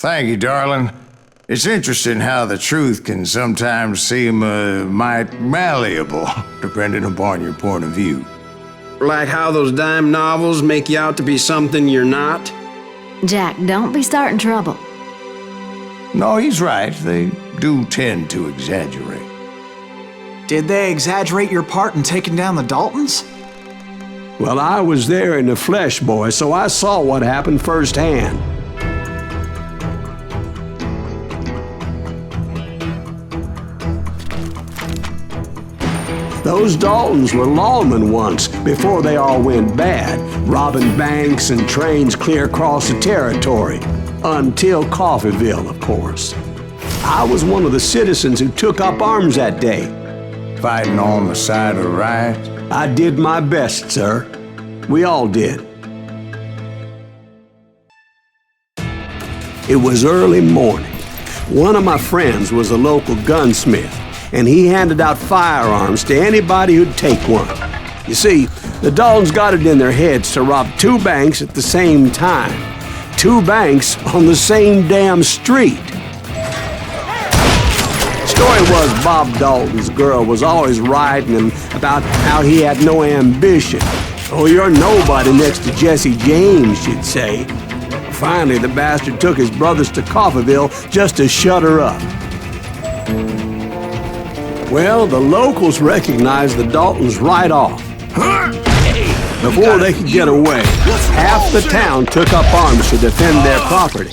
Thank you, darling. It's interesting how the truth can sometimes seem might malleable, depending upon your point of view. Like how those dime novels make you out to be something you're not? Jack, don't be starting trouble. No, he's right. They do tend to exaggerate. Did they exaggerate your part in taking down the Daltons? Well, I was there in the flesh, boy, so I saw what happened firsthand. Those Daltons were lawmen once, before they all went bad, robbing banks and trains clear across the territory. Until Coffeeville, of course. I was one of the citizens who took up arms that day. Fighting on the side of the right? I did my best, sir. We all did. It was early morning. One of my friends was a local gunsmith, and he handed out firearms to anybody who'd take one. You see, the Daltons got it in their heads to rob 2 banks at the same time. 2 banks on the same damn street. Story was Bob Dalton's girl was always writing him about how he had no ambition. Oh, you're nobody next to Jesse James, she'd say. Finally, the bastard took his brothers to Coffeeville just to shut her up. Well, the locals recognized the Daltons right off. Before they could get away, half the town took up arms to defend their property.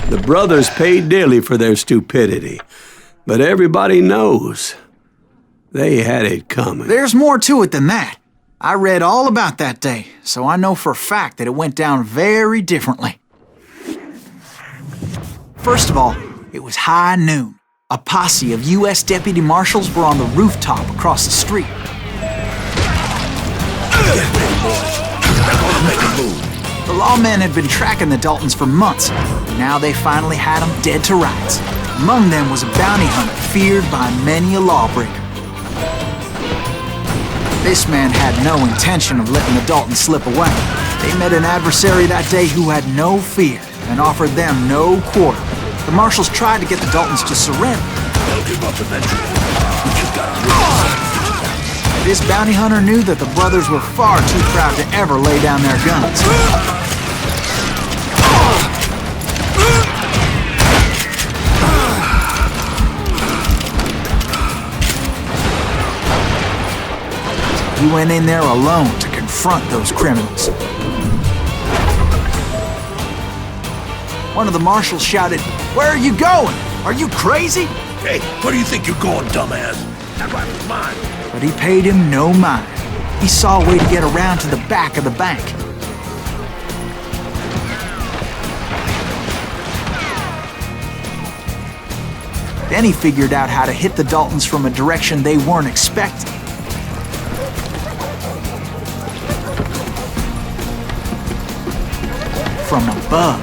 The brothers paid dearly for their stupidity, but everybody knows they had it coming. There's more to it than that. I read all about that day, so I know for a fact that it went down very differently. First of all, it was high noon. A posse of U.S. deputy marshals were on the rooftop across the street. The lawmen had been tracking the Daltons for months. Now they finally had them dead to rights. Among them was a bounty hunter feared by many a lawbreaker. This man had no intention of letting the Daltons slip away. They met an adversary that day who had no fear and offered them no quarter. The marshals tried to get the Daltons to surrender. They'll give up eventually. We just gotta This bounty hunter knew that the brothers were far too proud to ever lay down their guns. He went in there alone to confront those criminals. One of the marshals shouted, "Where are you going? Are you crazy?" Hey, where do you think you're going, dumbass? That rifle's mine. But he paid him no mind. He saw a way to get around to the back of the bank. Then he figured out how to hit the Daltons from a direction they weren't expecting. From above.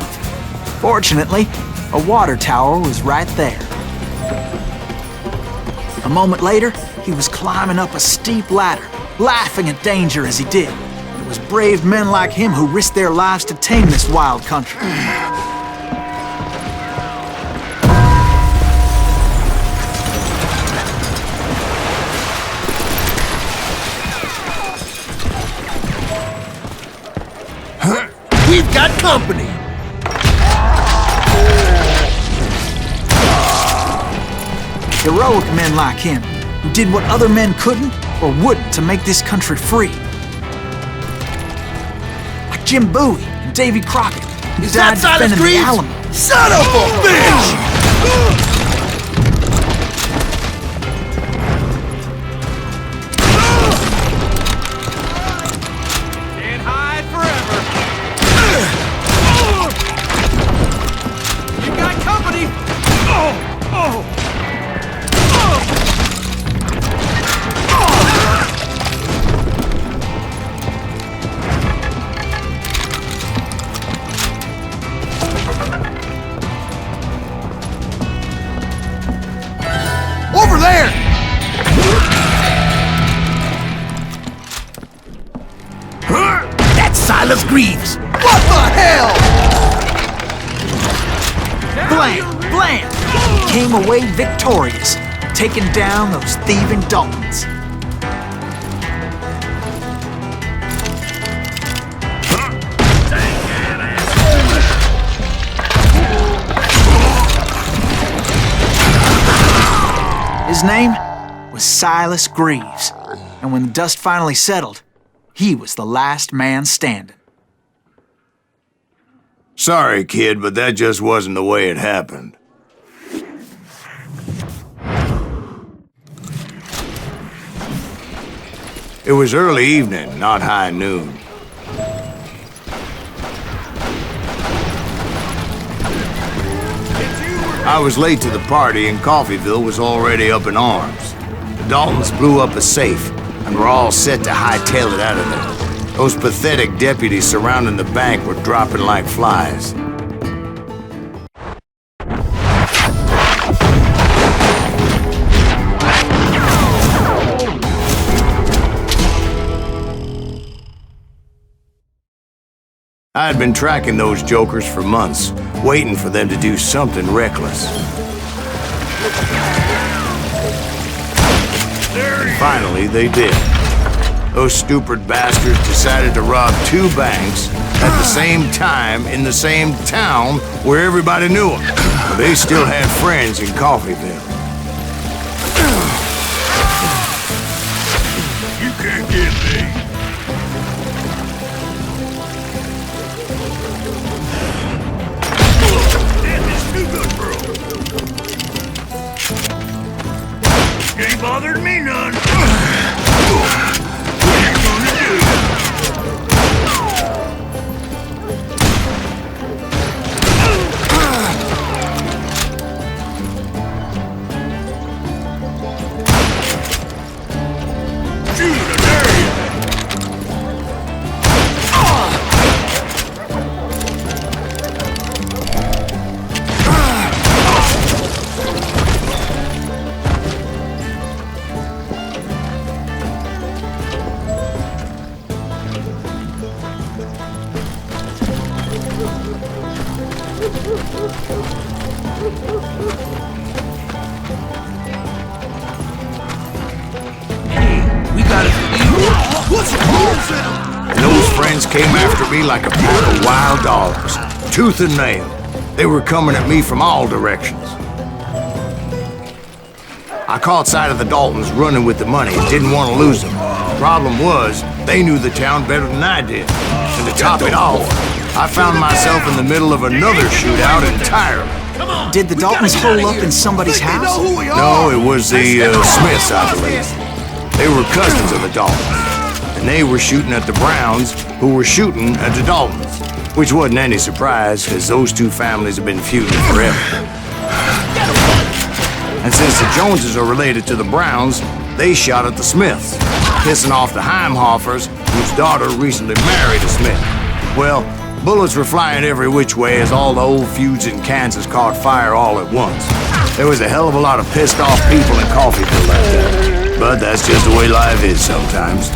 Fortunately, a water tower was right there. A moment later, he was climbing up a steep ladder, laughing at danger as he did. It was brave men like him who risked their lives to tame this wild country. We've got company. Heroic men like him, who did what other men couldn't or wouldn't to make this country free. Like Jim Bowie and Davy Crockett, who died defending the Alamo. Son of a bitch! Can't hide forever. You got company. Oh! Greaves! What the hell? Blam! Blam! He came away victorious, taking down those thieving Daltons. His name was Silas Greaves, and when the dust finally settled, he was the last man standing. Sorry, kid, but that just wasn't the way it happened. It was early evening, not high noon. I was late to the party, and Coffeyville was already up in arms. The Daltons blew up a safe, and were all set to hightail it out of there. Those pathetic deputies surrounding the bank were dropping like flies. I had been tracking those jokers for months, waiting for them to do something reckless. Finally, they did. Those stupid bastards decided to rob 2 banks at the same time in the same town where everybody knew them. But they still had friends in Coffeyville. You can't get me! Damn, this is too good for 'em. You ain't bothered me none. What are you gonna do? Shoot, I dare you! We got it for you. What's wrong? And those friends came after me like a pack of wild dogs, tooth and nail. They were coming at me from all directions. I caught sight of the Daltons running with the money and didn't want to lose them. Problem was, they knew the town better than I did. And to top it off, I found myself in the middle of another shootout entirely. Did the Daltons hole up in somebody's house? No, it was the Smiths, I believe. They were cousins of the Daltons, and they were shooting at the Browns, who were shooting at the Daltons, which wasn't any surprise, because those 2 families have been feuding forever. And since the Joneses are related to the Browns, they shot at the Smiths, pissing off the Heimhoffers, whose daughter recently married a Smith. Well, bullets were flying every which way as all the old feuds in Kansas caught fire all at once. There was a hell of a lot of pissed off people in Coffeyville that day. But that's just the way life is sometimes.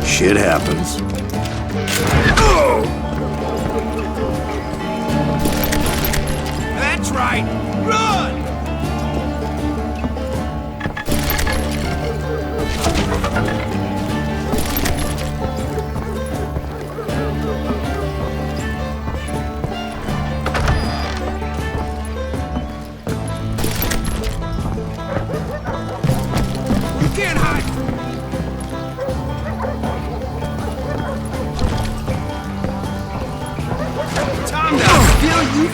Shit happens. That's right. Run! You can't hide. Time to feel you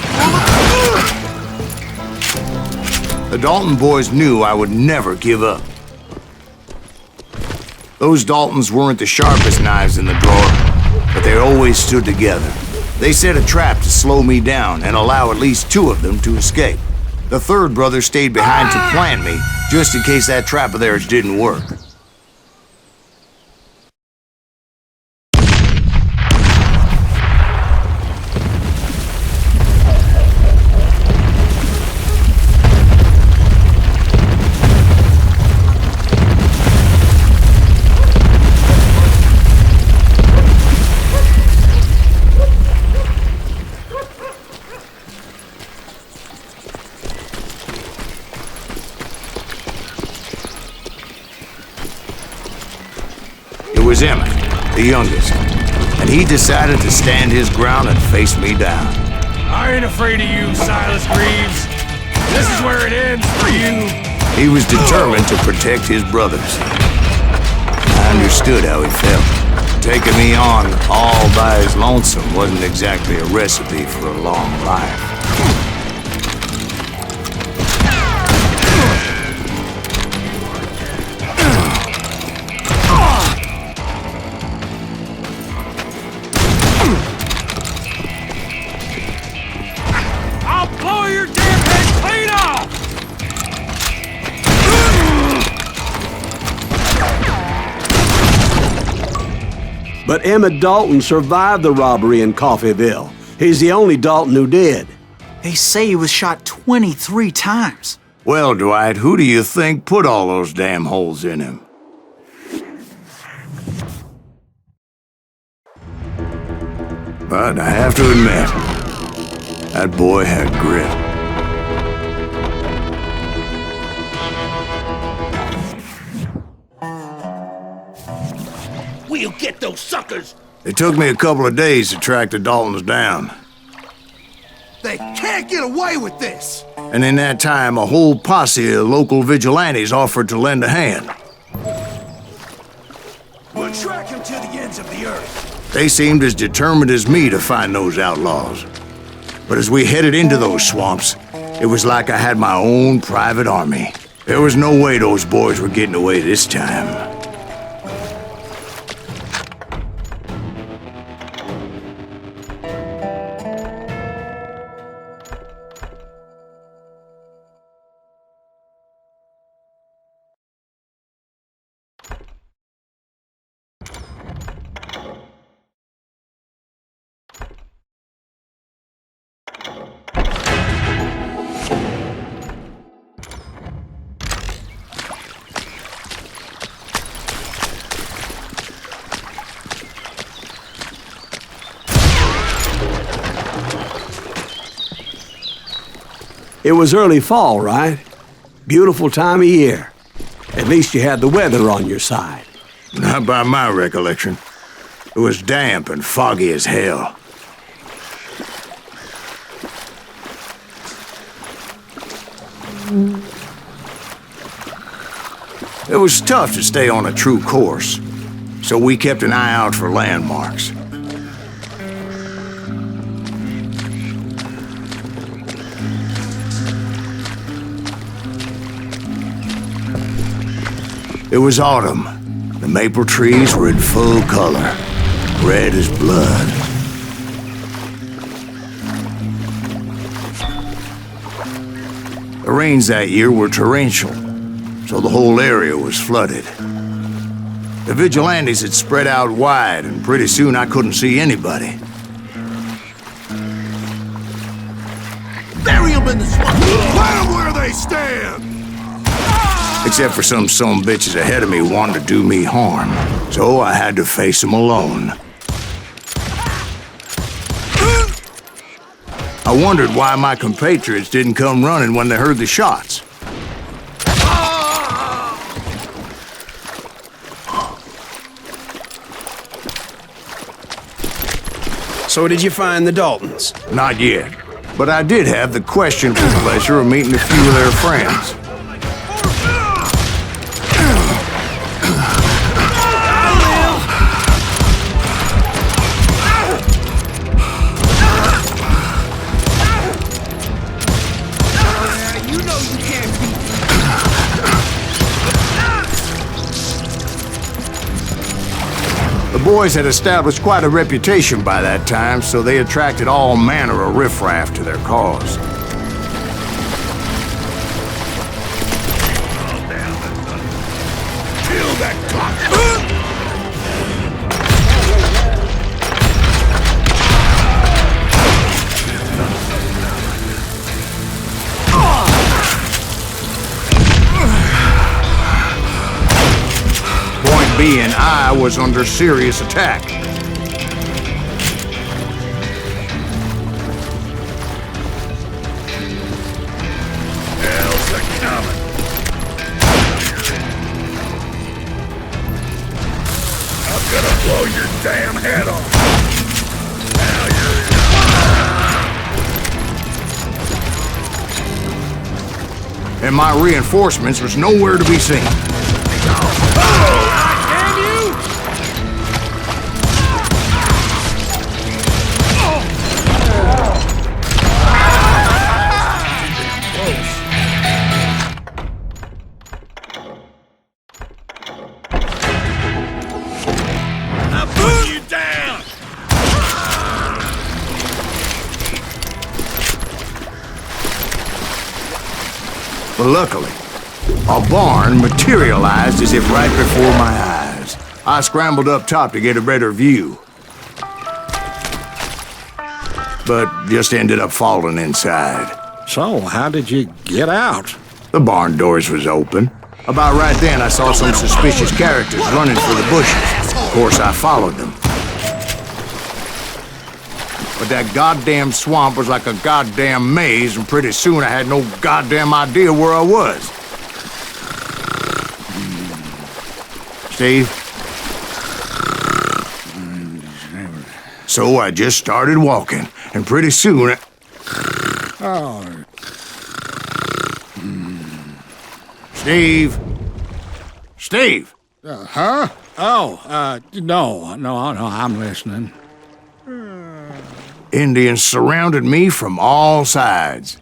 The Dalton boys knew I would never give up. Those Daltons weren't the sharpest knives in the drawer, but they always stood together. They set a trap to slow me down and allow at least 2 of them to escape. The 3rd brother stayed behind to plant me, just in case that trap of theirs didn't work. was Emmett, the youngest, and he decided to stand his ground and face me down. I ain't afraid of you, Silas Greaves. This is where it ends for you. He was determined to protect his brothers. I understood how he felt. Taking me on all by his lonesome wasn't exactly a recipe for a long life. I'll blow your damn head clean off! But Emmett Dalton survived the robbery in Coffeyville. He's the only Dalton who did. They say he was shot 23 times. Well, Dwight, who do you think put all those damn holes in him? But I have to admit, that boy had grit. We'll get those suckers! It took me a couple of days to track the Daltons down. They can't get away with this! And in that time, a whole posse of local vigilantes offered to lend a hand. We'll track him to the ends of the earth. They seemed as determined as me to find those outlaws. But as we headed into those swamps, it was like I had my own private army. There was no way those boys were getting away this time. It was early fall, right? Beautiful time of year. At least you had the weather on your side. Not by my recollection. It was damp and foggy as hell. It was tough to stay on a true course, so we kept an eye out for landmarks. It was autumn. The maple trees were in full color, red as blood. The rains that year were torrential, so the whole area was flooded. The vigilantes had spread out wide, and pretty soon I couldn't see anybody. Bury him in the swamp! Plant them where they stand! Except for some bitches ahead of me wanted to do me harm, so I had to face them alone. I wondered why my compatriots didn't come running when they heard the shots. So did you find the Daltons? Not yet, but I did have the questionable pleasure of meeting a few of their friends. The boys had established quite a reputation by that time, so they attracted all manner of riffraff to their cause. Kill that cock! Point being, I was under serious attack. Hell's a coming! blow your damn head off. And my reinforcements was nowhere to be seen. But luckily, a barn materialized as if right before my eyes. I scrambled up top to get a better view, but just ended up falling inside. So, how did you get out? The barn doors was open. About right then, I saw some suspicious characters running for the bushes. Of course, I followed them. But that goddamn swamp was like a goddamn maze, and pretty soon I had no goddamn idea where I was. Steve? So I just started walking, and pretty soon Steve? Steve? Huh? Oh, no, I'm listening. Indians surrounded me from all sides.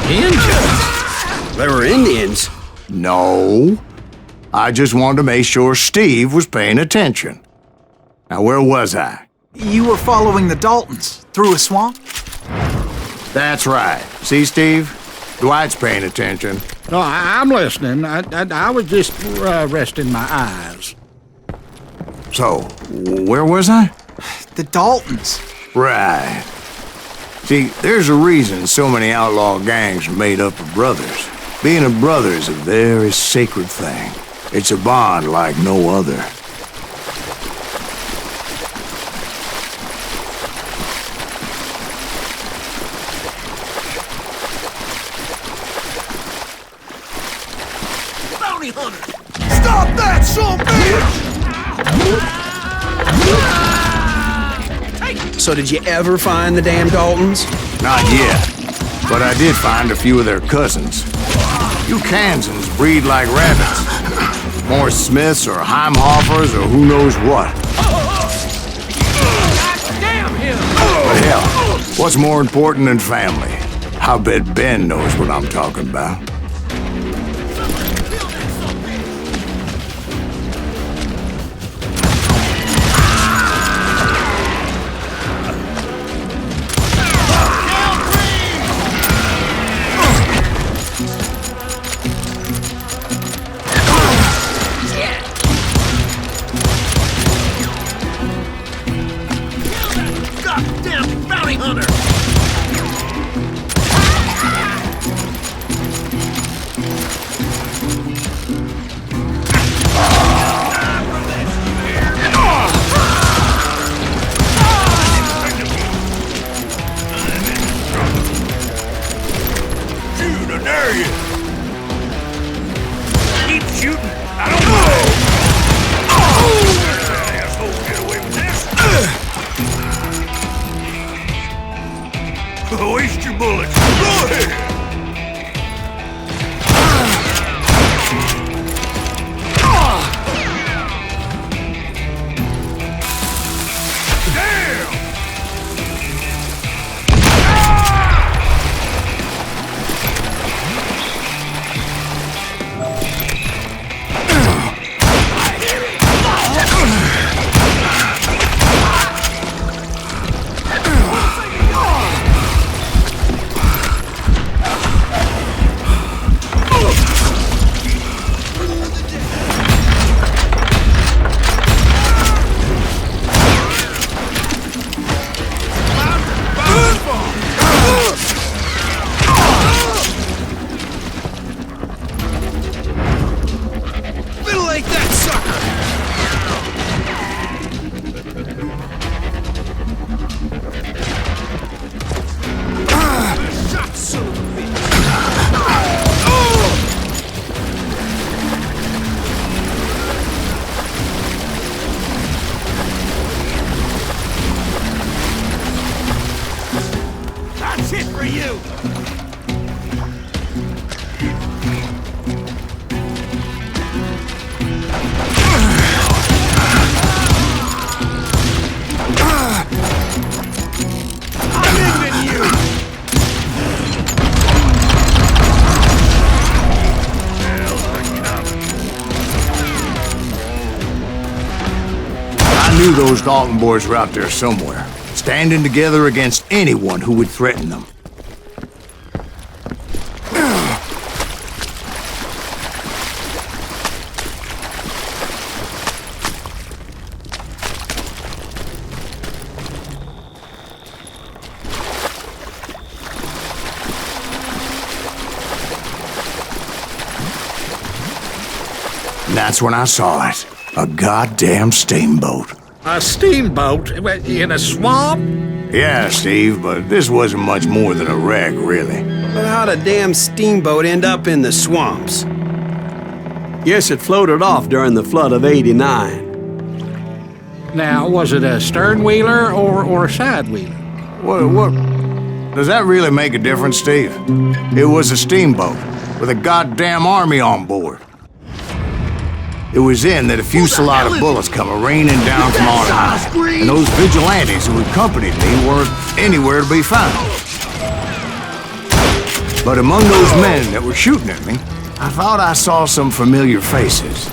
Indians? They were Indians? No. I just wanted to make sure Steve was paying attention. Now, where was I? You were following the Daltons through a swamp? That's right. See, Steve? Dwight's paying attention. No, I'm listening. I was just resting my eyes. So, where was I? The Daltons. Right. See, there's a reason so many outlaw gangs are made up of brothers. Being a brother is a very sacred thing. It's a bond like no other. Stop that, son bitch! So did you ever find the damn Daltons? Not yet, but I did find a few of their cousins. You Kansans breed like rabbits. More Smiths or Heimhoffers or who knows what. Damn him! But hell, what's more important than family? I bet Ben knows what I'm talking about. Waste your bullets. Go ahead. for you! I'm ending you! I knew those Dalton boys were out there somewhere, standing together against anyone who would threaten them. And that's when I saw it. A goddamn steamboat. A steamboat in a swamp? Yeah, Steve, but this wasn't much more than a wreck, really. But how'd a damn steamboat end up in the swamps? Yes, it floated off during the flood of '89. Now, was it a stern wheeler or a side wheeler? What? Does that really make a difference, Steve? It was a steamboat with a goddamn army on board. It was then that a fusillade of bullets come raining down from on high, and those vigilantes who accompanied me weren't anywhere to be found. But among those men that were shooting at me, I thought I saw some familiar faces.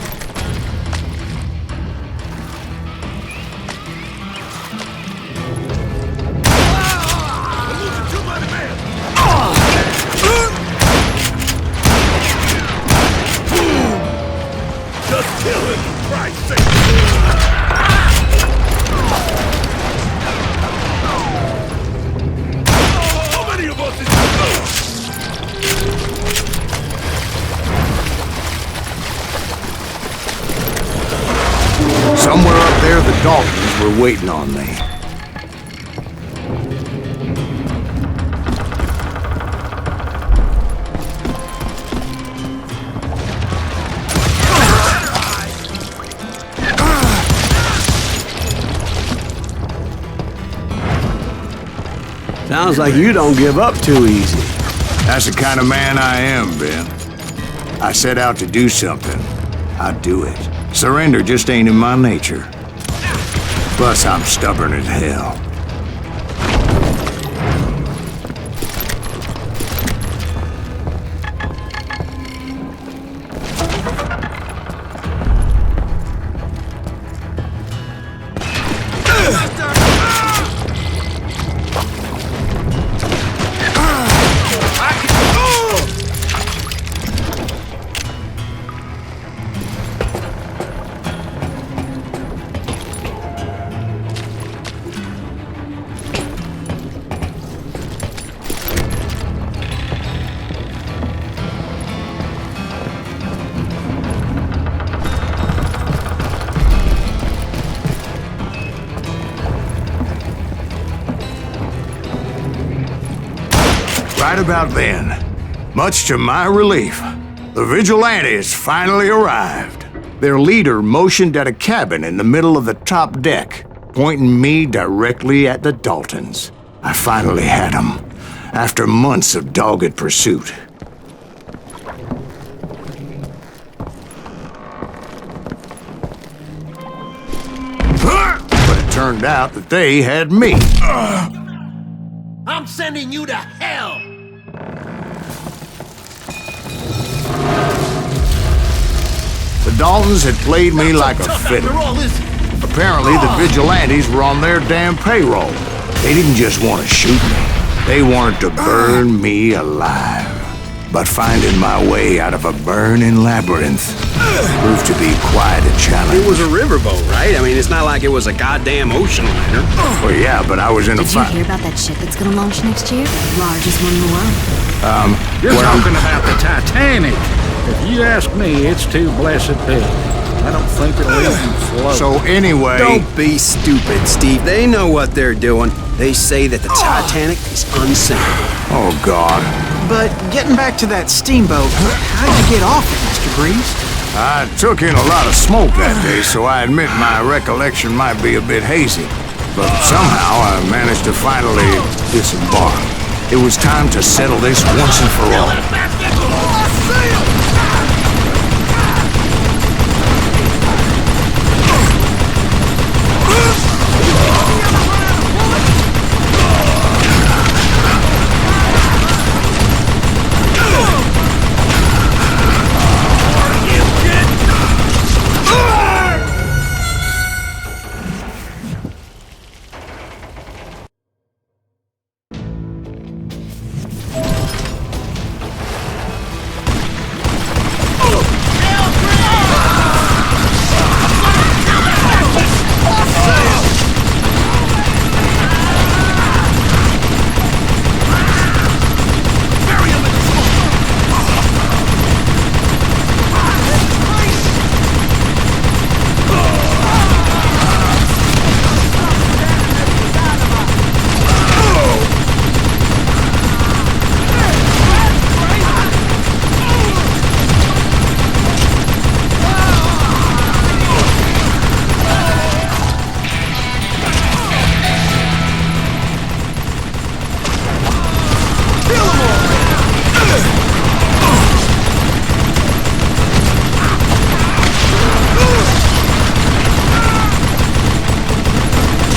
Just kill him, for Christ's sake! How many of us is Somewhere up there, the Daltons were waiting on me. Sounds like you don't give up too easy. That's the kind of man I am, Ben. I set out to do something. I'd do it. Surrender just ain't in my nature. Plus, I'm stubborn as hell. Right about then, much to my relief, the vigilantes finally arrived. Their leader motioned at a cabin in the middle of the top deck, pointing me directly at the Daltons. I finally had them, after months of dogged pursuit. But it turned out that they had me. I'm sending you to hell! The Daltons had played me like a fiddle. Apparently, the vigilantes were on their damn payroll. They didn't just want to shoot me. They wanted to burn me alive. But finding my way out of a burning labyrinth proved to be quite a challenge. It was a riverboat, right? I mean, it's not like it was a goddamn ocean liner. Well, yeah, but I was in a Did you fight. hear about that ship that's gonna launch next year? Largest one in the world. You're well, talking about the Titanic. If you ask me, it's too blessed big. I don't think it'll even float. So anyway... Don't be stupid, Steve. They know what they're doing. They say that the Titanic is unsinkable. Oh, God. But getting back to that steamboat, how'd you get off it, Mr. Greaves? I took in a lot of smoke that day, so I admit my recollection might be a bit hazy. But somehow I managed to finally disembark. It was time to settle this once and for all.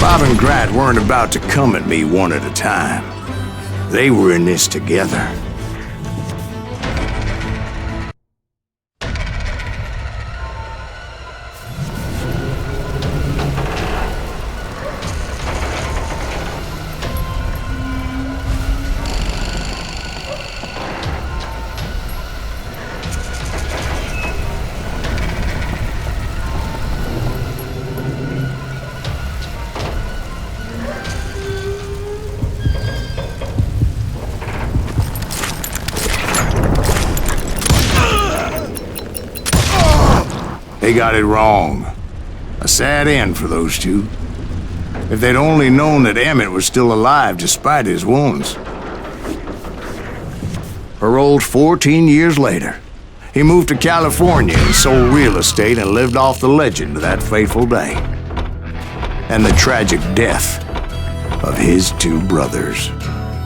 Bob and Grat weren't about to come at me one at a time. They were in this together. They got it wrong. A sad end for those two. If they'd only known that Emmett was still alive despite his wounds. Paroled 14 years later, he moved to California and sold real estate and lived off the legend of that fateful day. And the tragic death of his two brothers.